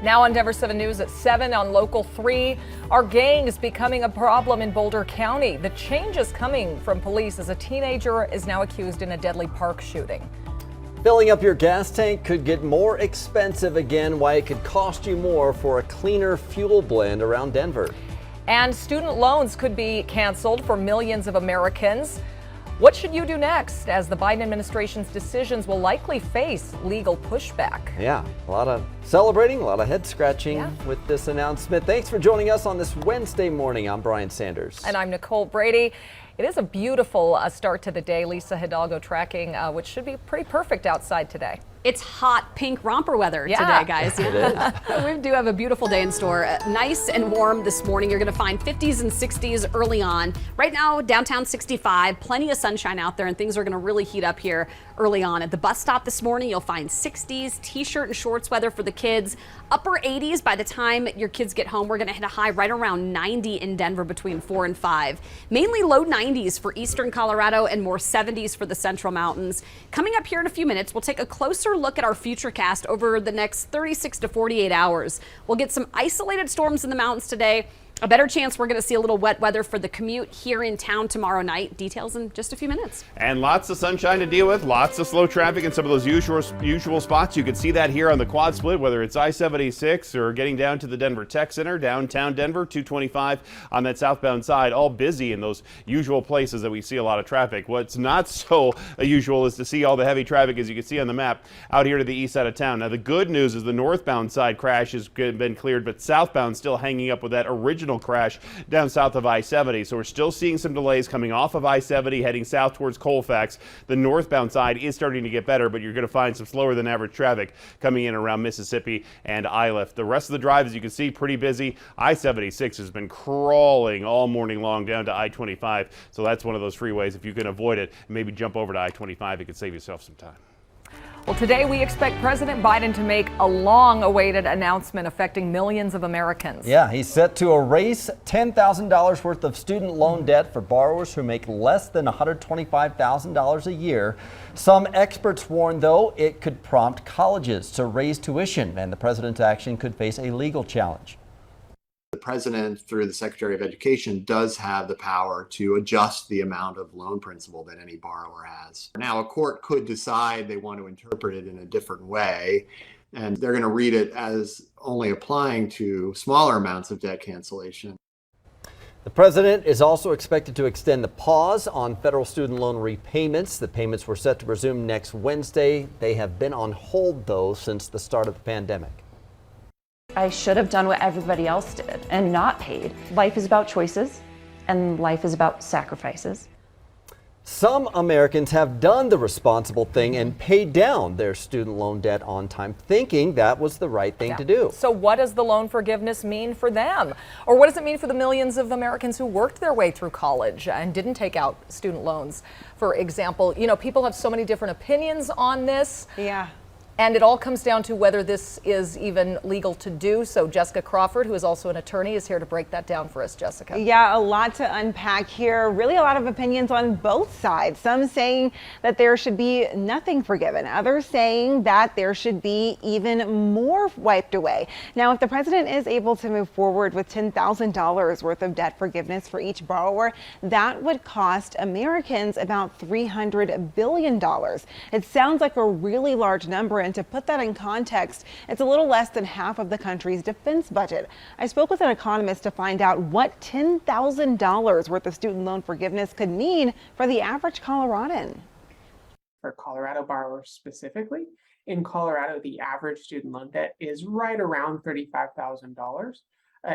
Now on Denver 7 News at 7 on Local 3, are gangs becoming a problem in Boulder County? The change is coming from police as a teenager is now accused in a deadly park shooting. Filling up your gas tank could get more expensive again. Why it could cost you more for a cleaner fuel blend around Denver. And student loans could be canceled for millions of Americans. What should you do next, as the Biden administration's decisions will likely face legal pushback? Yeah, a lot of celebrating, a lot of head scratching with this announcement. Thanks for joining us on this Wednesday morning. I'm Brian Sanders. And I'm Nicole Brady. It is a beautiful start to the day. Lisa Hidalgo tracking, which should be pretty perfect outside today. It's hot pink romper weather today, guys. We do have a beautiful day in store. Nice and warm this morning. You're going to find 50s and 60s early on. Right now, downtown 65, plenty of sunshine out there, and things are going to really heat up here early on. At the bus stop this morning, you'll find 60s, t-shirt and shorts weather for the kids. Upper 80s by the time your kids get home. We're going to hit a high right around 90 in Denver between 4 and 5. Mainly low 90s for eastern Colorado and more 70s for the central mountains. Coming up here in a few minutes, we'll take a closer look at our futurecast over the next 36 to 48 hours. We'll get some isolated storms in the mountains today. A better chance we're going to see a little wet weather for the commute here in town tomorrow night. Details in just a few minutes. And lots of sunshine to deal with, lots of slow traffic in some of those usual spots. You can see that here on the quad split, whether it's I-76 or getting down to the Denver Tech Center, downtown Denver, 225 on that southbound side, all busy in those usual places that we see a lot of traffic. What's not so usual is to see all the heavy traffic, as you can see on the map, out here to the east side of town. Now, the good news is the northbound side crash has been cleared, but southbound still hanging up with that original crash down south of I-70. So we're still seeing some delays coming off of I-70 heading south towards Colfax. The northbound side is starting to get better, but you're going to find some slower than average traffic coming in around Mississippi and Iliff. The rest of the drive, as you can see, pretty busy. I-76 has been crawling all morning long down to I-25. So that's one of those freeways. If you can avoid it, maybe jump over to I-25, it could save yourself some time. Well, today we expect President Biden to make a long-awaited announcement affecting millions of Americans. Yeah, he's set to erase $10,000 worth of student loan debt for borrowers who make less than $125,000 a year. Some experts warn, though, it could prompt colleges to raise tuition, and the president's action could face a legal challenge. The president, through the Secretary of Education, does have the power to adjust the amount of loan principal that any borrower has. Now, a court could decide they want to interpret it in a different way, and they're going to read it as only applying to smaller amounts of debt cancellation. The president is also expected to extend the pause on federal student loan repayments. The payments were set to resume next Wednesday. They have been on hold, though, since the start of the pandemic. I should have done what everybody else did and not paid. Life is about choices, and life is about sacrifices. Some Americans have done the responsible thing and paid down their student loan debt on time, thinking that was the right thing to do. So what does the loan forgiveness mean for them? Or what does it mean for the millions of Americans who worked their way through college and didn't take out student loans? For example, you know, people have so many different opinions on this. Yeah. And it all comes down to whether this is even legal to do. So Jessica Crawford, who is also an attorney, is here to break that down for us. Jessica. Yeah, a lot to unpack here. Really a lot of opinions on both sides. Some saying that there should be nothing forgiven. Others saying that there should be even more wiped away. Now, if the president is able to move forward with $10,000 worth of debt forgiveness for each borrower, that would cost Americans about $300 billion. It sounds like a really large number. And to put that in context, it's a little less than half of the country's defense budget. I spoke with an economist to find out what $10,000 worth of student loan forgiveness could mean for the average Coloradan. For Colorado borrowers specifically, in Colorado, the average student loan debt is right around $35,000.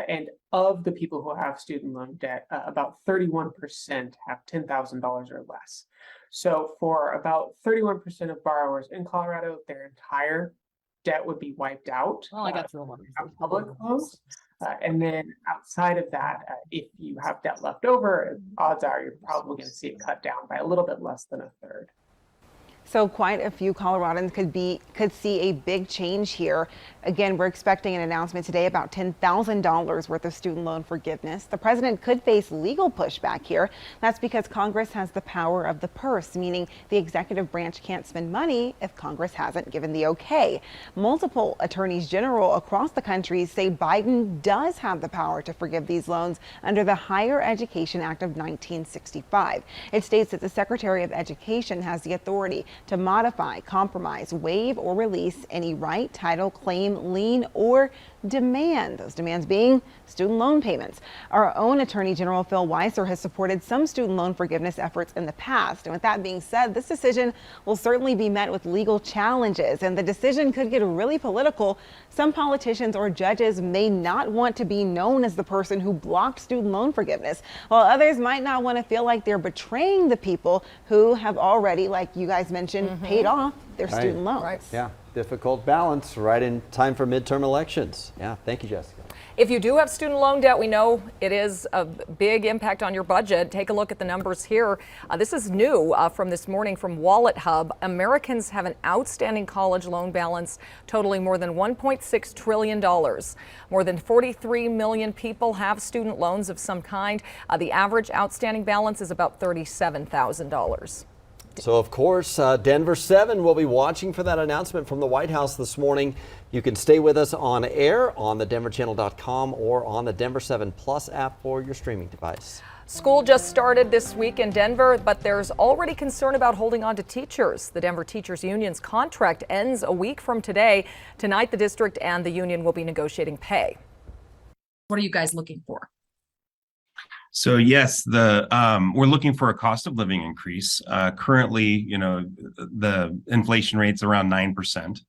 And of the people who have student loan debt, about 31% have $10,000 or less. So for about 31% of borrowers in Colorado, their entire debt would be wiped out. Well, I got through one. Public loans. And then outside of that, if you have debt left over, odds are you're probably going to see it cut down by a little bit less than a third. So quite a few Coloradans could see a big change here. Again, we're expecting an announcement today about $10,000 worth of student loan forgiveness. The president could face legal pushback here. That's because Congress has the power of the purse, meaning the executive branch can't spend money if Congress hasn't given the okay. Multiple attorneys general across the country say Biden does have the power to forgive these loans under the Higher Education Act of 1965. It states that the Secretary of Education has the authority to modify, compromise, waive, or release any right, title, claim, lien, or demand. Those demands being student loan payments. Our own Attorney General Phil Weiser has supported some student loan forgiveness efforts in the past. And with that being said, this decision will certainly be met with legal challenges, and the decision could get really political. Some politicians or judges may not want to be known as the person who blocked student loan forgiveness, while others might not want to feel like they're betraying the people who have already, like you guys mentioned, paid off their student loans. Right. Yeah, difficult balance right in time for midterm elections. Yeah, thank you, Jessica. If you do have student loan debt, we know it is a big impact on your budget. Take a look at the numbers here. This is new from this morning from Wallet Hub. Americans have an outstanding college loan balance totaling more than $1.6 trillion. More than 43 million people have student loans of some kind. The average outstanding balance is about $37,000. So, of course, Denver 7 will be watching for that announcement from the White House this morning. You can stay with us on air on the denverchannel.com or on the Denver 7 Plus app for your streaming device. School just started this week in Denver, but there's already concern about holding on to teachers. The Denver Teachers Union's contract ends a week from today. Tonight, the district and the union will be negotiating pay. What are you guys looking for? So yes, we're looking for a cost of living increase. Currently, the inflation rate's around 9%.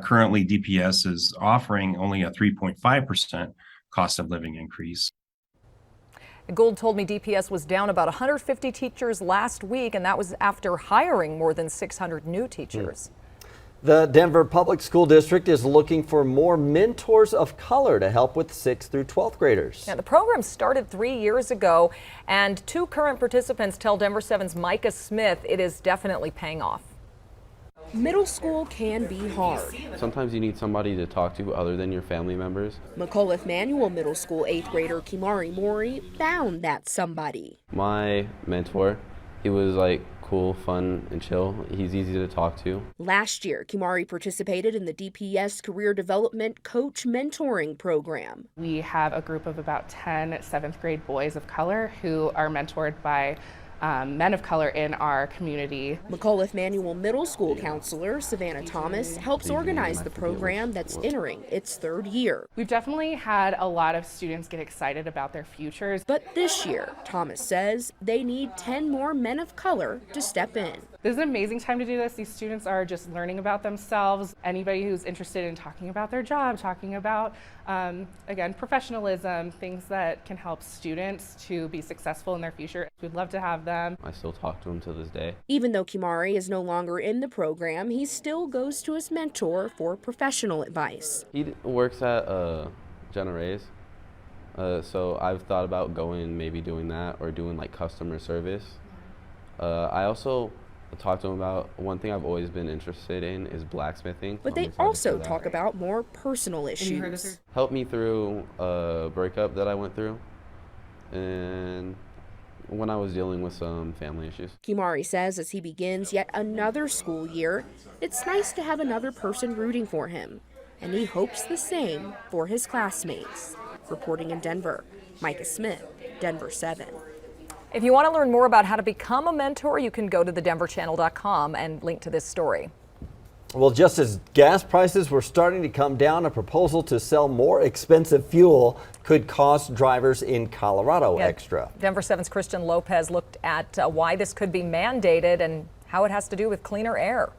Currently, DPS is offering only a 3.5% cost of living increase. Gould told me DPS was down about 150 teachers last week, and that was after hiring more than 600 new teachers. The Denver Public School District is looking for more mentors of color to help with 6th through 12th graders. Now, the program started 3 years ago, and 2 current participants tell Denver 7's Micah Smith it is definitely paying off. Middle school can be hard. Sometimes you need somebody to talk to other than your family members. McAuliffe Manual Middle School 8th grader Kimari Mori found that somebody. My mentor, he was like cool, fun, and chill. He's easy to talk to. Last year, Kimari participated in the DPS Career Development Coach Mentoring Program. We have a group of about 10 7th grade boys of color who are mentored by men of color in our community. McAuliffe Manual Middle School counselor Savannah Thomas helps organize the program that's entering its 3rd year. We've definitely had a lot of students get excited about their futures. But this year, Thomas says they need 10 more men of color to step in. This is an amazing time to do this. These students are just learning about themselves. Anybody who's interested in talking about their job, talking about, again, professionalism, things that can help students to be successful in their future. We'd love to have them. I still talk to him to this day. Even though Kimari is no longer in the program, he still goes to his mentor for professional advice. He works at Generays, so I've thought about maybe doing that or doing like customer service. I also talk to him about one thing I've always been interested in is blacksmithing. But they also talk about more personal issues. Helped me through a breakup that I went through and when I was dealing with some family issues. Kimari says as he begins yet another school year, it's nice to have another person rooting for him, and he hopes the same for his classmates. Reporting in Denver, Micah Smith, Denver 7. If you want to learn more about how to become a mentor, you can go to thedenverchannel.com and link to this story. Well, just as gas prices were starting to come down, a proposal to sell more expensive fuel could cost drivers in Colorado extra. Denver 7's Christian Lopez looked at why this could be mandated and how it has to do with cleaner air.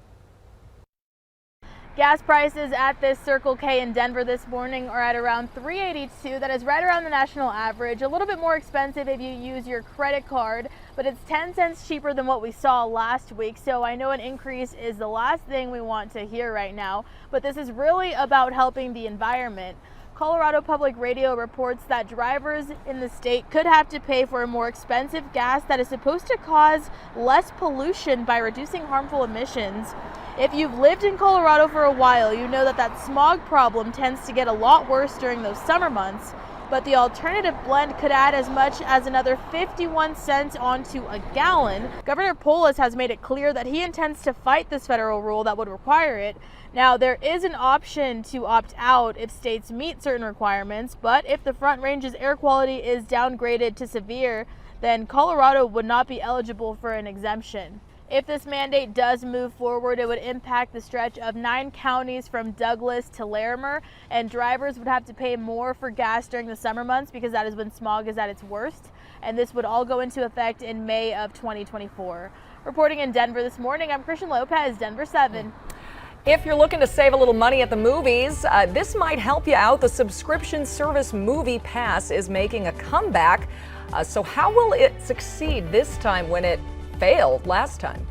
Gas prices at this Circle K in Denver this morning are at around $3.82. That is right around the national average. A little bit more expensive if you use your credit card, but it's 10 cents cheaper than what we saw last week. So I know an increase is the last thing we want to hear right now, but this is really about helping the environment. Colorado Public Radio reports that drivers in the state could have to pay for a more expensive gas that is supposed to cause less pollution by reducing harmful emissions. If you've lived in Colorado for a while, you know that smog problem tends to get a lot worse during those summer months, but the alternative blend could add as much as another 51 cents onto a gallon. Governor Polis has made it clear that he intends to fight this federal rule that would require it. Now, there is an option to opt out if states meet certain requirements, but if the Front Range's air quality is downgraded to severe, then Colorado would not be eligible for an exemption. If this mandate does move forward, it would impact the stretch of 9 counties from Douglas to Larimer, and drivers would have to pay more for gas during the summer months because that is when smog is at its worst, and this would all go into effect in May of 2024. Reporting in Denver this morning, I'm Christian Lopez, Denver 7. If you're looking to save a little money at the movies, this might help you out. The subscription service Movie Pass is making a comeback. So how will it succeed this time when it failed last time?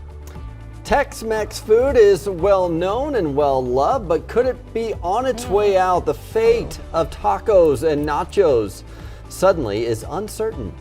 Tex-Mex food is well known and well loved, but could it be on its way out? The fate of tacos and nachos suddenly is uncertain.